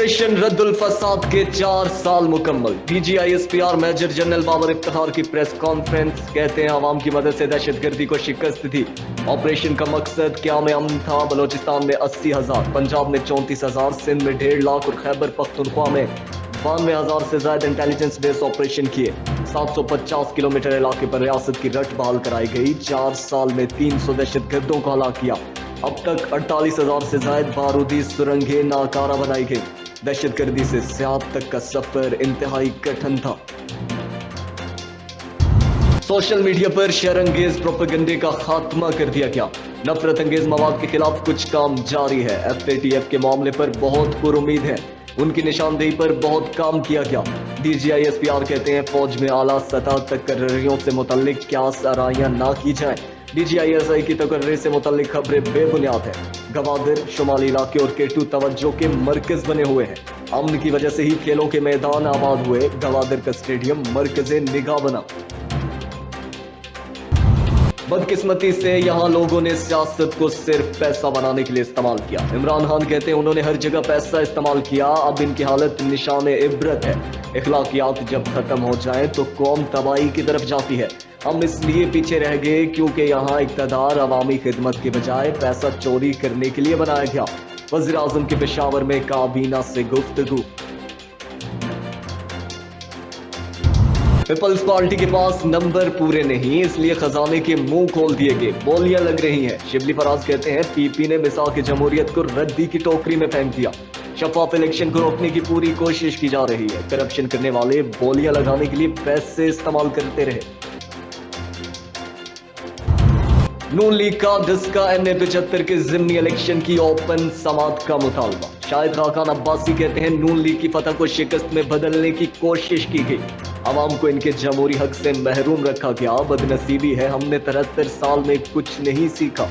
Operation Raddul फसाद के 4 साल मुकम्मल। DGISPR major general Babar Iftikhar की प्रेस कॉन्फ्रेंस। कहते हैं आवाम की मदद से दहशतगर्दी को शिकस्त दी। ऑपरेशन का मकसद क़याम अमन था। बलोचिस्तान में 80,000, पंजाब में 34,000, सिंध में 1.5 लाख और खैबर पख्तूनख्वा में 92,000 से ज्यादा इंटेलिजेंस बेस्ड ऑपरेशन किए। 750 किलोमीटर इलाके पर रियासत की रट बहाल कराई गई। 4 साल में 300 दहशतगर्दों को हलाक किया। अब तक 48,000 से ज्यादा बारूदी सुरंगें नाकारा बनाई गई। दहशतगर्दी से सियाहत तक का सफर इंतहाई कठिन था। सोशल मीडिया पर शरअंगेज प्रोपेगेंडे का खात्मा कर दिया गया। नफरत अंगेज मवाद के खिलाफ कुछ काम जारी है। FATF के मामले पर बहुत पुरुमीद है। उनकी निशानदेही पर बहुत काम किया गया। DGISPR कहते हैं फौज में आला सतह तकर्रियों से मुतल्लिक क्या आराइयां ना की जाए। DGISI की तकर्री से मुतल्लिक खबरें बेबुनियाद है। गवादर, शुमाली इलाके और केटू तवज्जो के मरकज बने हुए हैं। अमन की वजह से ही खेलों के मैदान आबाद हुए। गवादर का स्टेडियम मरकज़े निगाह बना। बदकिस्मती से यहाँ लोगों ने सियासत को सिर्फ पैसा बनाने के लिए इस्तेमाल किया। इमरान खान कहते हैं उन्होंने हर जगह पैसा इस्तेमाल किया। अब इनकी हालत निशाने इबरत है। इखलाकियात जब खत्म हो जाए तो कौम तबाही की तरफ जाती है। हम इसलिए पीछे रह गए क्योंकि यहाँ इक़्तिदार अवामी खिदमत के बजाय पैसा चोरी करने के लिए बनाया गया। वज़ीर आज़म के पेशावर में काबीना से गुफ्तगू। पीपल्स पार्टी के पास नंबर पूरे नहीं, इसलिए खजाने के मुंह खोल दिए गए। बोलियां लग रही हैं। शिबली फराज कहते हैं PP ने मिसाक जमहूरियत को रद्दी की टोकरी में फेंक दिया। शफाफ इलेक्शन को रोकने की पूरी कोशिश की जा रही है। करप्शन करने वाले बोलियां लगाने के लिए पैसे इस्तेमाल करते रहे। नून लीग का धसका NA-75 के ज़िमनी इलेक्शन की ओपन समाअत का मुतालबा। शाहिद खाकान अब्बासी कहते हैं नून लीग की फतह को शिकस्त में बदलने की कोशिश की गई। आवाम को इनके जमहूरी हक से महरूम रखा गया। बदनसीबी है हमने 73 साल में कुछ नहीं सीखा।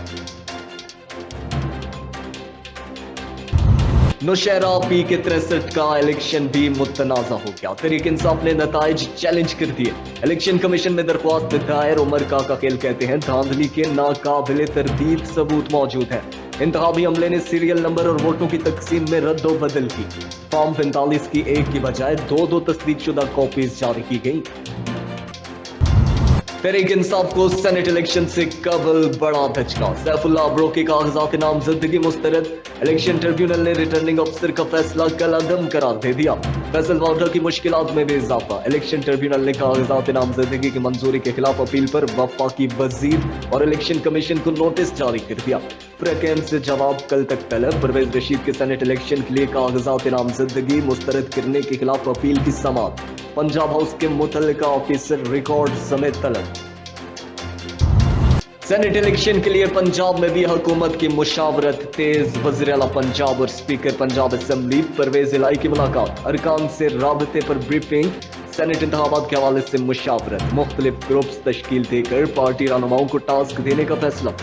नौशहरा P के 63 का इलेक्शन भी मुतनाज़ा हो गया। तहरीक इंसाफ ने नताइज चैलेंज कर दिए। इलेक्शन कमीशन में दरख्वास्त दायर। उमर काका खेल कहते हैं धांधली के नाकाबिले तरदीद सबूत मौजूद है। इंतखाबी अमले ने सीरियल नंबर और वोटों की तकसीम में रद्दो बदल की। फॉर्म 45 की एक की बजाय 2 तस्दीकशुदा कॉपीज जारी की गई। तहरीक इंसाफ को सेनेट इलेक्शन से कबल बड़ा धचका। सैफुल्लाह अब्रो के कागजात नामजदगी मुस्तरद। इलेक्शन ट्रिब्यूनल ने रिटर्निंग अफसर का फैसला कलअदम करार दे दिया। फैसल वार्डा की मुश्किलात में भी इजाफा। इलेक्शन ट्रिब्यूनल ने कागजात नामजदगी की मंजूरी के खिलाफ अपील पर वफाकी वजीर और इलेक्शन कमीशन को नोटिस जारी कर दिया। प्रकैम से जवाब कल तक तलब। परवेज रशीद के सेनेट इलेक्शन के लिए कागजात नामजदगी मुस्तरद करने के खिलाफ अपील की समाअत। पंजाब हाउस के मुतल्लिका ऑफिसर रिकॉर्ड समेत तलब। सेनेट इलेक्शन के लिए पंजाब में भी हुकूमत की मुशावरत तेज। वज़ीर आला पंजाब और स्पीकर पंजाब असेंबली परवेज इलाही की मुलाकात। अरकान से राबते पर ब्रीफिंग। सेनेट इंतखाबात के हवाले से मुशावरत। मुख्तलिफ ग्रुप्स तश्कील देकर पार्टी रहनुमाओं को टास्क देने का फैसला।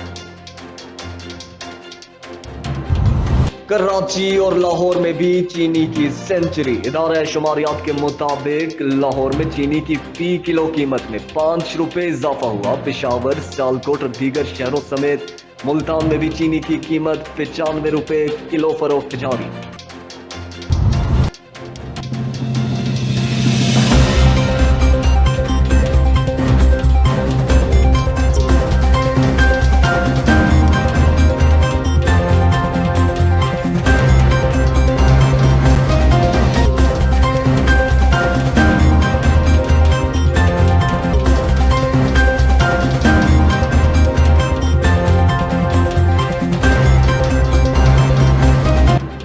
कराची और लाहौर में भी चीनी की सेंचुरी। इदारा शुमारियात के मुताबिक लाहौर में चीनी की फी किलो कीमत में 5 रुपए इजाफा हुआ। पेशावर, सियालकोट और दीगर शहरों समेत मुल्तान में भी चीनी की कीमत 95 रुपए किलो फरोख्त जारी।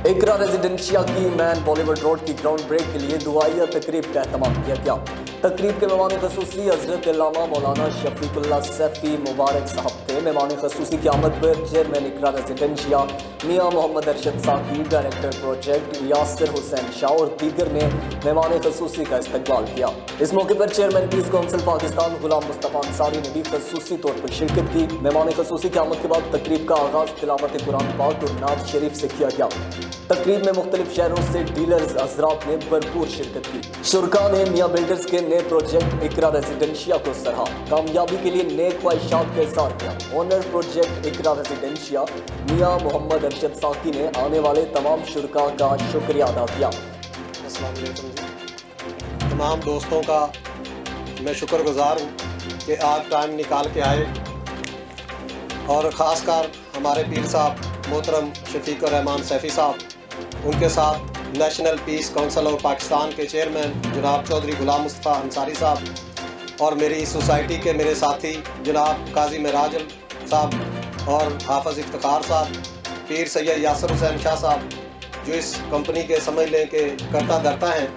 इकरा रेजिडेंशिया की मैन बॉलीवुड रोड की ग्राउंड ब्रेक के लिए दुआइया तकरीब का एहतमाम किया गया। तकरीब के मेहमान खसूसी हजरत अल्लामा मौलाना शफीकुल्लाह सैफी मुबारक साहब थे। मेहमान खसूसी की आमद पर चेयरमैन इकरा रेजिडेंशिया मियाँ मोहम्मद अरशद साकी, डायरेक्टर प्रोजेक्ट यासिर हुसैन शाह और दीगर ने मेहमान खसूसी का इस्तकबाल किया। इस मौके पर chairman piece council Pakistan Ghulam Mustafa Ansari ने भी खसूसी तौर पर शिरकत की। मेहमान खसूसी की आमद के बाद तकरीब का आगाज तिलावत कुरान पाक और नात शरीफ से किया गया। तकरीब में मुख्तलिफ शहरों से डीलर्स हजरात ने भरपूर शिरकत की। शुरका ने मियाँ बिल्डर्स के नए प्रोजेक्ट इकरा रेजिडेंशिया को सराहा, कामयाबी के लिए नेक ख्वाहिशात का इज़हार किया। ओनर प्रोजेक्ट इकरा रेजिडेंशिया मियाँ मोहम्मद अरशद साकी ने आने वाले तमाम शुरका का शुक्रिया अदा किया। अस्सलाम वालेकुम जी, तमाम दोस्तों का मैं शुक्रगुजार हूँ कि आज टाइम निकाल के आए, और ख़ासकर हमारे पीर साहब मोहतरम शफीक रहमान सैफ़ी साहब, उनके साथ national piece council of Pakistan के चेयरमैन जनाब चौधरी गुलाम मुस्तफ़ा अंसारी साहब, और मेरी सोसाइटी के मेरे साथी जनाब काजी मेराजल साहब और हाफिज़ इफ्तिखार साहब, पीर सैयद यासर हुसैन शाह साहब, जो इस कंपनी के समझ लें कि करता धरता हैं,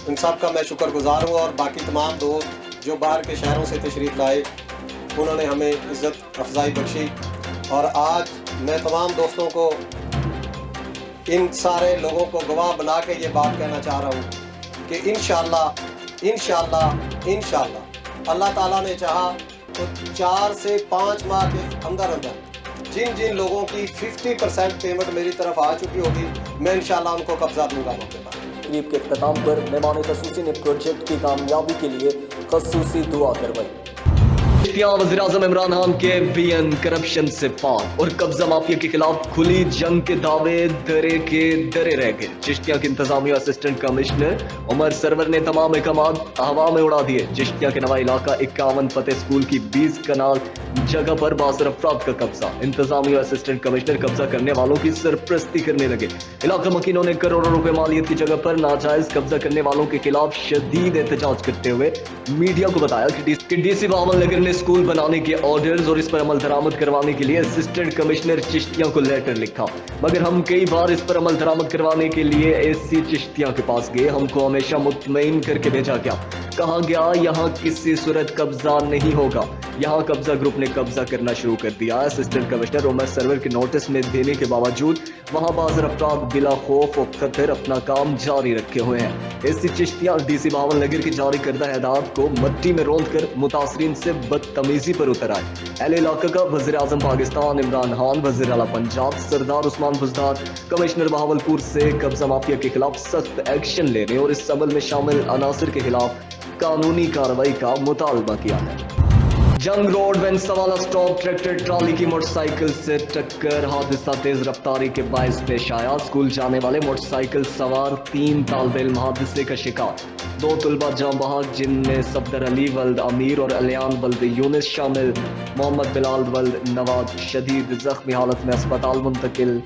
उन सब का मैं शुक्रगुजार हूँ। और बाकी तमाम दोस्त जो बाहर के शहरों से तशरीफ़ लाए, उन्होंने हमें इज़्ज़त अफजाई बख्शी। और आज मैं तमाम दोस्तों को, इन सारे लोगों को गवाह बना के ये बात कहना चाह रहा हूँ कि इंशाअल्लाह अल्लाह ताला ने चाहा तो 4 से 5 माह के अंदर अंदर जिन जिन लोगों की 50% पेमेंट मेरी तरफ आ चुकी होगी, मैं इंशाअल्लाह उनको कब्जा दूंगा मौके पर। तकरीब के इख्तिताम पर मेहमान खसूसी ने प्रोजेक्ट की कामयाबी के लिए खसूसी दुआ करवाई। वज़ीर-ए-आज़म इमरान खान के वीएन करप्शन से पाक और कब्जा माफिया के खिलाफ खुली जंग के दावे दरे के दरे रह गए। चिश्तिया के इंतजामी असिस्टेंट कमिश्नर उमर सरवर ने तमाम अहकाम हवा में उड़ा दिए। चिश्तिया के नवा इलाका 51 फतेह स्कूल की 20 कनाल जगह पर बासर अफराद का कब्जा। इंतजामी असिस्टेंट कमिश्नर कब्जा करने वालों की सरपरस्ती करने लगे। इलाका मकीनों ने करोड़ों रुपए मालियत की जगह पर नाजायज कब्जा करने वालों के खिलाफ शदीद एहतजाज करते हुए मीडिया को बताया कि डीसी बावल नगर ने स्कूल बनाने के ऑर्डर्स और इस पर अमल दरामद करवाने के लिए असिस्टेंट कमिश्नर चिश्तिया को लेटर लिखा, मगर हम कई बार इस पर अमल दरामद करवाने के लिए एससी चिश्तिया के पास गए। हमको हमेशा मुतमईन करके भेजा गया, कहा गया यहाँ किसी सूरत कब्जा नहीं होगा। यहाँ कब्जा ग्रुप ने कब्जा करना शुरू कर दिया। असिस्टेंट कमिश्नर उमर सरवर के नोटिस में देने के बावजूद वहाँ बाज़र अफराद बिला खौफ और खतर अपना काम जारी रखे हुए हैं। एससी चिश्तिया डीसी बावल नगर की जारी करदा हिदायत को मट्टी में रौंद कर मुतासरीन से बदतमीजी पर उतर आए। अहले इलाका का वज़ीर-ए-आज़म पाकिस्तान इमरान खान, वज़ीर आला पंजाब सरदार उस्मान बुज़दार, कमिश्नर बहावलपुर से कब्जा माफिया के खिलाफ सख्त एक्शन लेने और इस अमल में शामिल अनासर के खिलाफ कानूनी कार्रवाई का मुतालबा किया है। जंग रोड वेंसवाला स्टॉप ट्रैक्टर ट्रॉली की मोटरसाइकिल से टक्कर, हादसा तेज रफ्तारी के बायस पेश आया। स्कूल जाने वाले मोटरसाइकिल सवार 3 तालिबे इल्म हादसे का शिकार। 2 तलबा जाँ बहक, जिनमें सफदर अली वल्द अमीर और अलियान वल्द यूनिस शामिल। मोहम्मद बिलाल वल्द नवाज शदीद जख्मी हालत में अस्पताल मुंतकिल।